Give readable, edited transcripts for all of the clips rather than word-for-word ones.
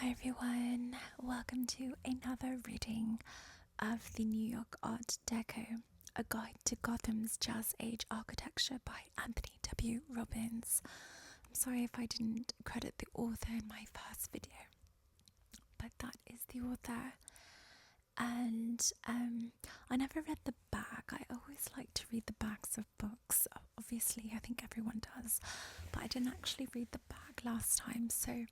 Hi everyone, welcome to another reading of the New York Art Deco, a guide to Gotham's Jazz Age architecture by Anthony W. Robbins. I'm sorry if I didn't credit the author in my first video, but that is the author. And I never read the back. I always like to read the backs of books. Obviously, I think everyone does, but I didn't actually read the back last time, so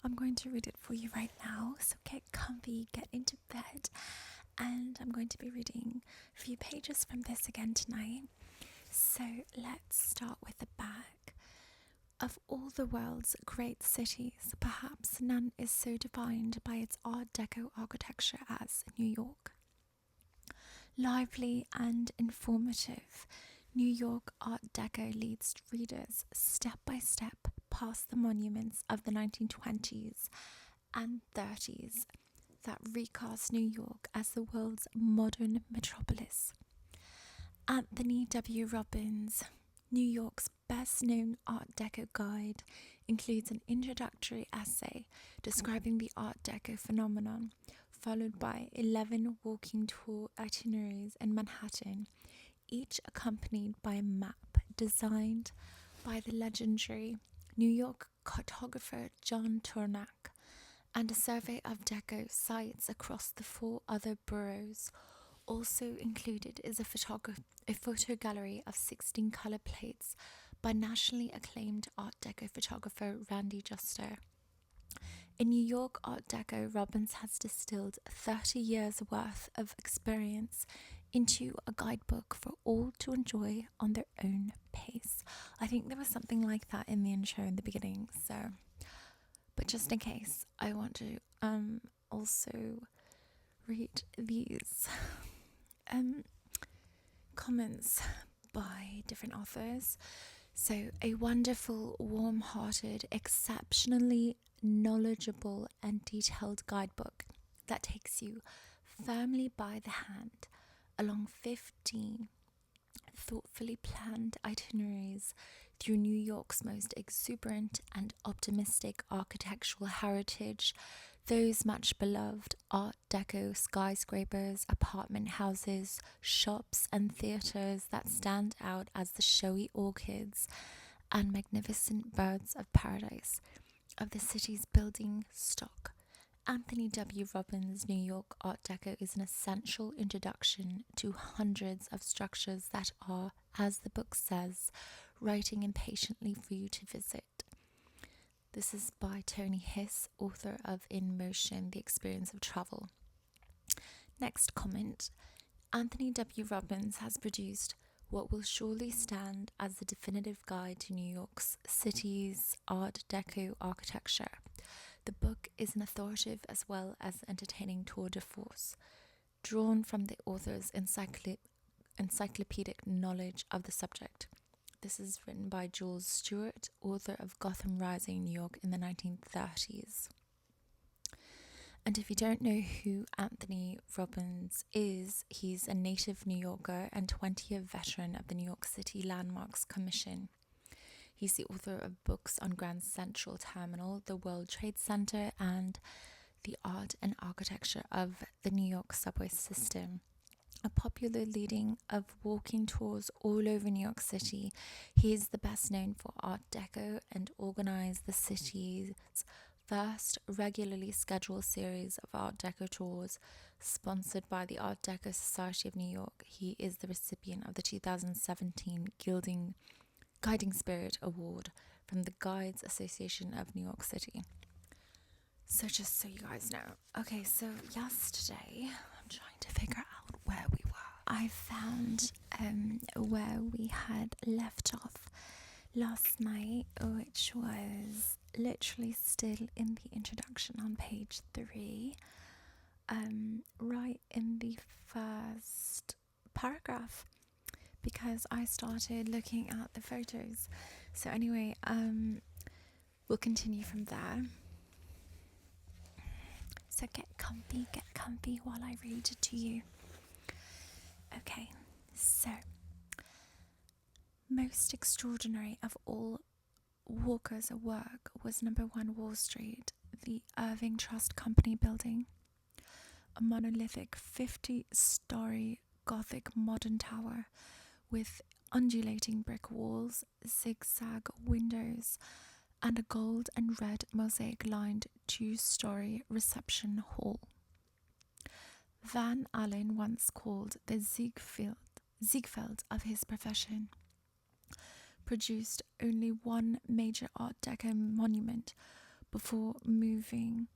I'm going to read it for you right now. So get comfy, get into bed, and I'm going to be reading a few pages from this again tonight. So let's start with the back. Of all the world's great cities, perhaps none is so defined by its Art Deco architecture as New York. Lively and informative, New York Art Deco leads readers step by step past the monuments of the 1920s and 30s that recast New York as the world's modern metropolis. Anthony W. Robbins, New York's best-known Art Deco guide, includes an introductory essay describing the Art Deco phenomenon, followed by 11 walking tour itineraries in Manhattan, each accompanied by a map designed by the legendary New York cartographer John Tornak, and a survey of Deco sites across the 4 other boroughs. Also included is a photo gallery of 16 color plates by nationally acclaimed Art Deco photographer Randy Juster. In New York Art Deco, Robbins has distilled 30 years' worth of experience into a guidebook for all to enjoy on their own pace. I think there was something like that in the intro in the beginning, but just in case, I want to also read these comments by different authors. So, a wonderful, warm-hearted, exceptionally knowledgeable and detailed guidebook that takes you firmly by the hand along 15 thoughtfully planned itineraries through New York's most exuberant and optimistic architectural heritage, those much beloved Art Deco skyscrapers, apartment houses, shops and theatres that stand out as the showy orchids and magnificent birds of paradise of the city's building stock. Anthony W. Robbins' New York Art Deco is an essential introduction to hundreds of structures that are, as the book says, waiting impatiently for you to visit. This is by Tony Hiss, author of In Motion, The Experience of Travel. Next comment. Anthony W. Robbins has produced what will surely stand as the definitive guide to New York's city's Art Deco architecture. The book is an authoritative as well as entertaining tour de force, drawn from the author's encyclopedic knowledge of the subject. This is written by Jules Stewart, author of Gotham Rising, New York in the 1930s. And if you don't know who Anthony Robbins is, he's a native New Yorker and 20-year veteran of the New York City Landmarks Commission. He's the author of books on Grand Central Terminal, the World Trade Center, and the art and architecture of the New York subway system. A popular leading of walking tours all over New York City, he is the best known for Art Deco and organized the city's first regularly scheduled series of Art Deco tours sponsored by the Art Deco Society of New York. He is the recipient of the 2017 Guiding Spirit Award from the Guides Association of New York City. So just so you guys know. Okay, so yesterday, I'm trying to figure out where we were. I found where we had left off last night, which was literally still in the introduction on page 3, right in the first paragraph, because I started looking at the photos. So anyway, we'll continue from there. So get comfy while I read it to you. Okay, so most extraordinary of all Walker's work was number 1 Wall Street, the Irving Trust Company building, a monolithic 50-story Gothic modern tower with undulating brick walls, zigzag windows, and a gold and red mosaic-lined 2-story reception hall. Van Allen once called the Ziegfeld of his profession, produced only one major Art Deco monument before moving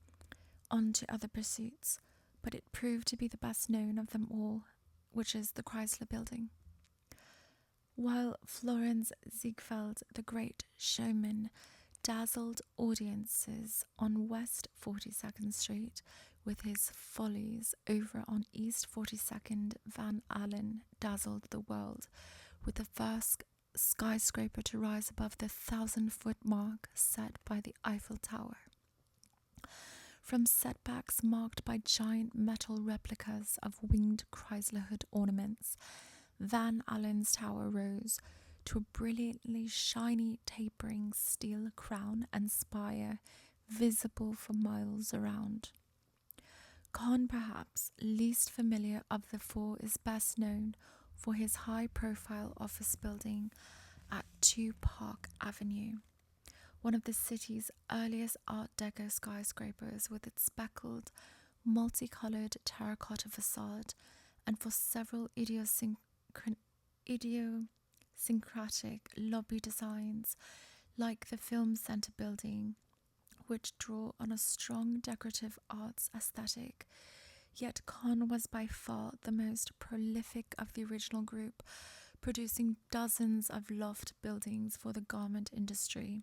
on to other pursuits, but it proved to be the best known of them all, which is the Chrysler Building. While Florence Ziegfeld, the great showman, dazzled audiences on West 42nd Street with his follies, over on East 42nd, Van Allen dazzled the world with the first skyscraper to rise above the 1,000-foot mark set by the Eiffel Tower. From setbacks marked by giant metal replicas of winged Chrysler hood ornaments, Van Allen's tower rose to a brilliantly shiny tapering steel crown and spire visible for miles around. Kahn, perhaps least familiar of the four, is best known for his high-profile office building at 2 Park Avenue, one of the city's earliest Art Deco skyscrapers with its speckled, multicolored terracotta facade, and for several idiosyncratic lobby designs like the Film Center building, which draw on a strong decorative arts aesthetic. Yet Kahn was by far the most prolific of the original group, producing dozens of loft buildings for the garment industry,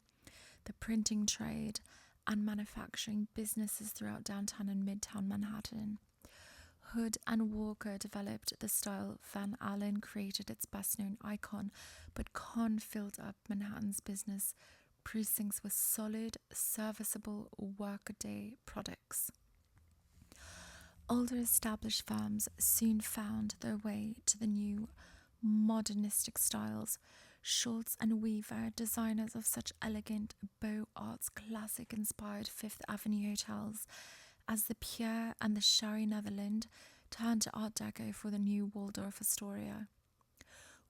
the printing trade, and manufacturing businesses throughout downtown and midtown Manhattan. Hood and Walker developed the style. Van Allen created its best-known icon, but Kahn filled up Manhattan's business precincts with solid, serviceable, workaday products. Older established firms soon found their way to the new modernistic styles. Schultz and Weaver, designers of such elegant Beaux Arts classic-inspired Fifth Avenue hotels as the Pierre and the Sherry Netherland, turned to Art Deco for the new Waldorf Astoria.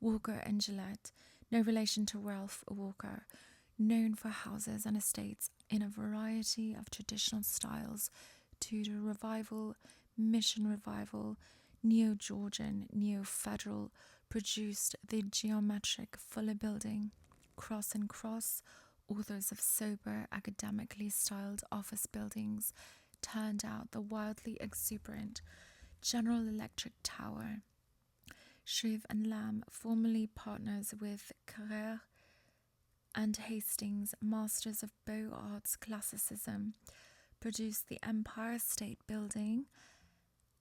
Walker and Gillette, no relation to Ralph Walker, known for houses and estates in a variety of traditional styles, Tudor Revival, Mission Revival, Neo-Georgian, Neo-Federal, produced the geometric Fuller Building, Cross and Cross, authors of sober, academically styled office buildings, turned out the wildly exuberant General Electric Tower. Shreve and Lamb, formerly partners with Carrère and Hastings, masters of Beaux Arts classicism, produced the Empire State Building,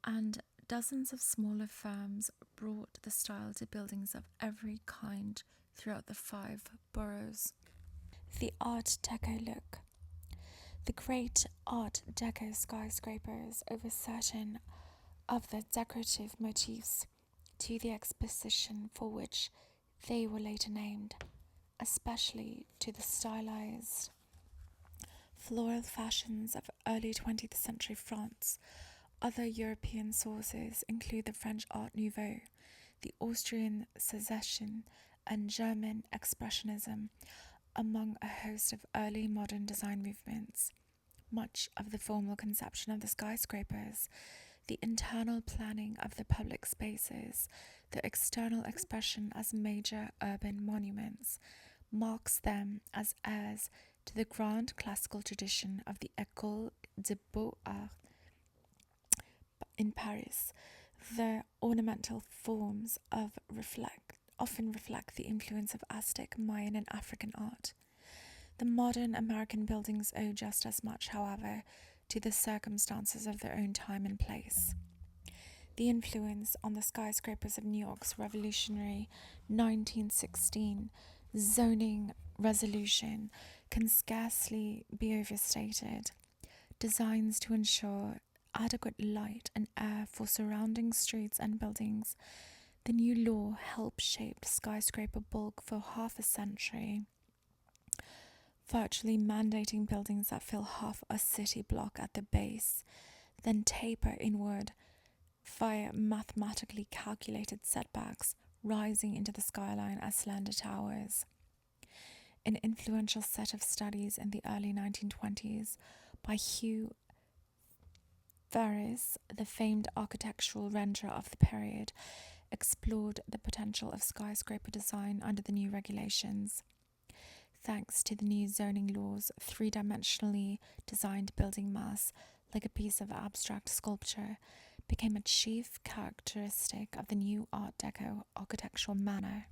and dozens of smaller firms brought the style to buildings of every kind throughout the 5 boroughs. The Art Deco look. The great Art Deco skyscrapers over certain of the decorative motifs to the exposition for which they were later named, especially to the stylized floral fashions of early 20th century France. Other European sources include the French Art Nouveau, the Austrian Secession, and German Expressionism, among a host of early modern design movements. Much of the formal conception of the skyscrapers, the internal planning of the public spaces, their external expression as major urban monuments, marks them as heirs to the grand classical tradition of the École des Beaux-Arts in Paris. Their ornamental forms often reflect the influence of Aztec, Mayan, and African art. The modern American buildings owe just as much, however, to the circumstances of their own time and place. The influence on the skyscrapers of New York's revolutionary 1916 zoning resolution can scarcely be overstated. Designs to ensure adequate light and air for surrounding streets and buildings, the new law helped shape skyscraper bulk for half a century. virtually mandating buildings that fill half a city block at the base, then taper inward via mathematically calculated setbacks, rising into the skyline as slender towers. An influential set of studies in the early 1920s by Hugh Ferris, the famed architectural renderer of the period, explored the potential of skyscraper design under the new regulations. Thanks to the new zoning laws, three-dimensionally designed building mass, like a piece of abstract sculpture, became a chief characteristic of the new Art Deco architectural manner.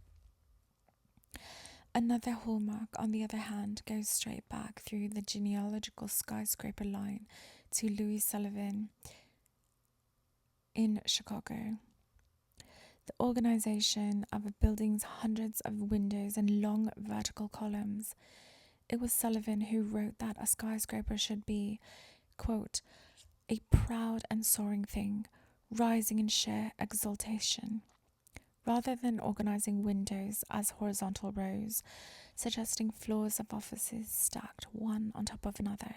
Another hallmark, on the other hand, goes straight back through the genealogical skyscraper line to Louis Sullivan in Chicago. The organization of a building's hundreds of windows and long vertical columns. It was Sullivan who wrote that a skyscraper should be, quote, a proud and soaring thing, rising in sheer exaltation, rather than organizing windows as horizontal rows, suggesting floors of offices stacked one on top of another.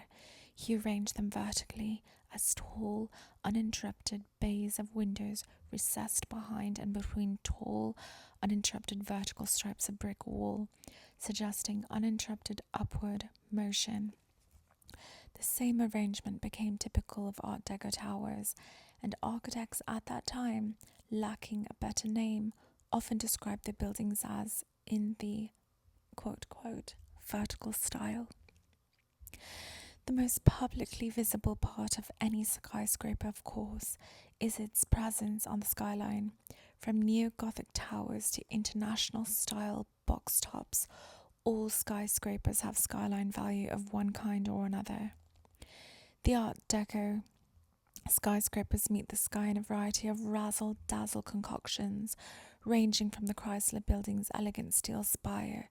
He arranged them vertically as tall, uninterrupted bays of windows recessed behind and between tall, uninterrupted vertical stripes of brick wall, suggesting uninterrupted upward motion. The same arrangement became typical of Art Deco towers, and architects at that time, lacking a better name, often described their buildings as in the quote, vertical style. The most publicly visible part of any skyscraper, of course, is its presence on the skyline. From neo-Gothic towers to international-style box tops, all skyscrapers have skyline value of one kind or another. The Art Deco skyscrapers meet the sky in a variety of razzle-dazzle concoctions, ranging from the Chrysler Building's elegant steel spire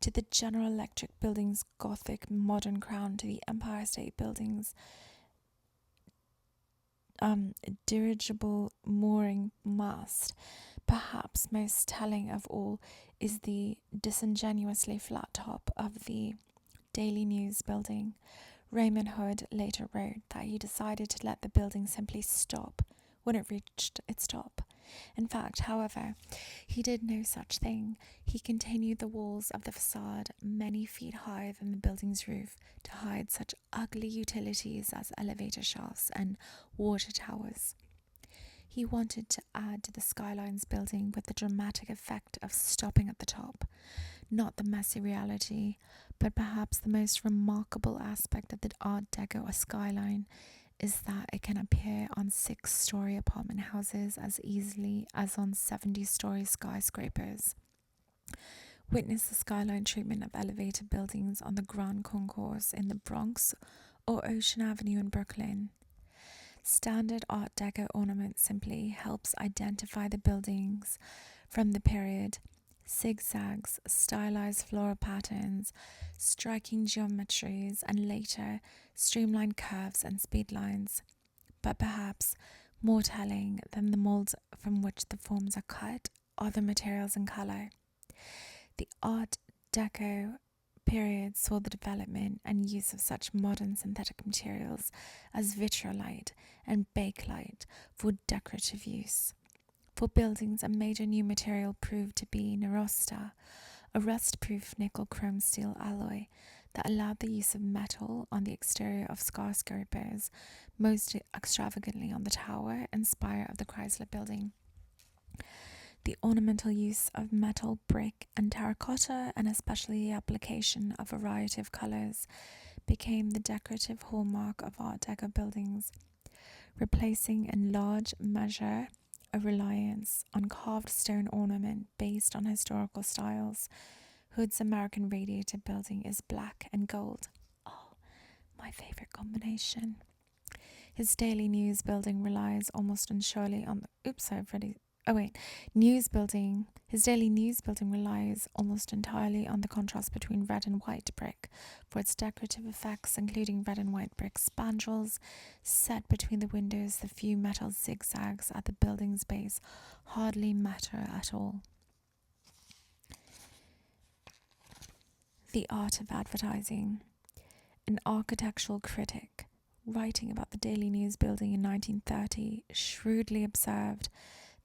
to the General Electric Building's Gothic modern crown to the Empire State Building's dirigible mooring mast. Perhaps most telling of all is the disingenuously flat top of the Daily News building. Raymond Hood later wrote that he decided to let the building simply stop when it reached its top. In fact, however, he did no such thing. He continued the walls of the facade many feet higher than the building's roof to hide such ugly utilities as elevator shafts and water towers. He wanted to add to the Skylines building with the dramatic effect of stopping at the top, not the messy reality, but perhaps the most remarkable aspect of the Art Deco skyline is that it can appear on 6-story apartment houses as easily as on 70-story skyscrapers. Witness the skyline treatment of elevator buildings on the Grand Concourse in the Bronx or Ocean Avenue in Brooklyn. Standard Art Deco ornament simply helps identify the buildings from the period. Zigzags, stylized floral patterns, striking geometries, and later streamlined curves and speed lines. But perhaps more telling than the molds from which the forms are cut are the materials and color. The Art Deco period saw the development and use of such modern synthetic materials as vitrolite and bakelite for decorative use. For buildings, a major new material proved to be Nerosta, a rust-proof nickel-chrome steel alloy that allowed the use of metal on the exterior of skyscrapers, most extravagantly on the tower and spire of the Chrysler Building. The ornamental use of metal, brick, and terracotta, and especially the application of a variety of colors, became the decorative hallmark of Art Deco buildings, replacing in large measure a reliance on carved stone ornament based on historical styles. Hood's American Radiator building is black and gold. Oh, my favorite combination. His Daily News building relies almost entirely on His Daily News building relies almost entirely on the contrast between red and white brick for its decorative effects, including red and white brick spandrels set between the windows. The few metal zigzags at the building's base hardly matter at all. The Art of Advertising. An architectural critic writing about the Daily News building in 1930 shrewdly observed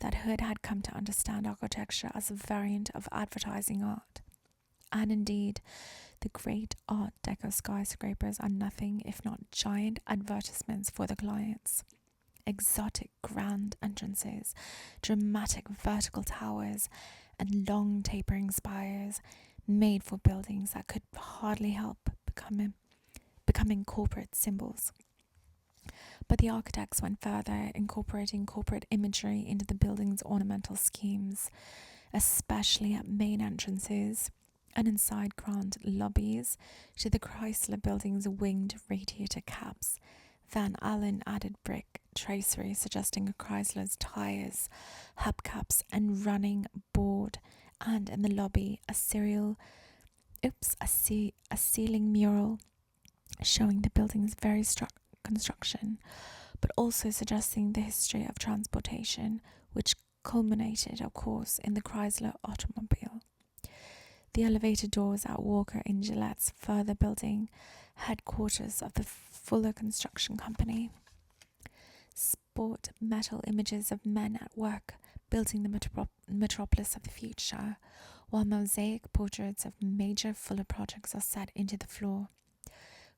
that Hood had come to understand architecture as a variant of advertising art. And indeed, the great Art Deco skyscrapers are nothing if not giant advertisements for the clients. Exotic grand entrances, dramatic vertical towers, and long tapering spires made for buildings that could hardly help becoming corporate symbols. But the architects went further, incorporating corporate imagery into the building's ornamental schemes, especially at main entrances and inside grand lobbies to the Chrysler building's winged radiator caps. Van Allen added brick tracery suggesting Chrysler's tires, hubcaps, and running board, and in the lobby a ceiling mural showing the building's very construction, but also suggesting the history of transportation, which culminated, of course, in the Chrysler automobile. The elevator doors at Walker in Gillette's further building, headquarters of the Fuller Construction Company, sport metal images of men at work building the metropolis of the future, while mosaic portraits of major Fuller projects are set into the floor.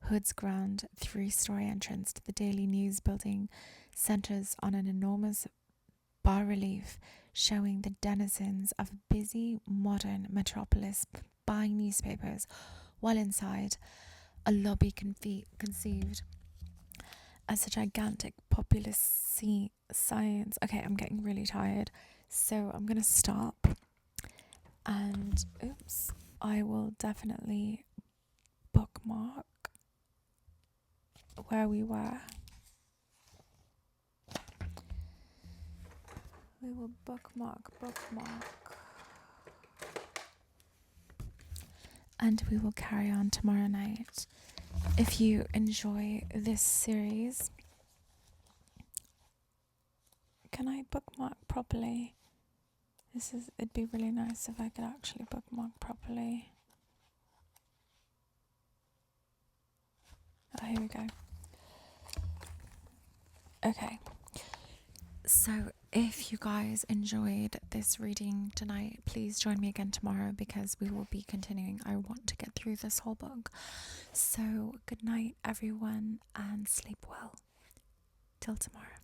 Hood's ground 3-story entrance to the Daily News building centers on an enormous bas-relief showing the denizens of a busy modern metropolis buying newspapers, while inside a lobby conceived as a gigantic populist science. Okay, I'm getting really tired, so I'm going to stop and I will definitely bookmark where we were. We will bookmark, and we will carry on tomorrow night. If you enjoy this series, can I bookmark properly? It'd be really nice if I could actually bookmark properly. Oh, here we go. Okay. So if you guys enjoyed this reading tonight, please join me again tomorrow because we will be continuing. I want to get through this whole book. So good night, everyone, and sleep well. Till tomorrow.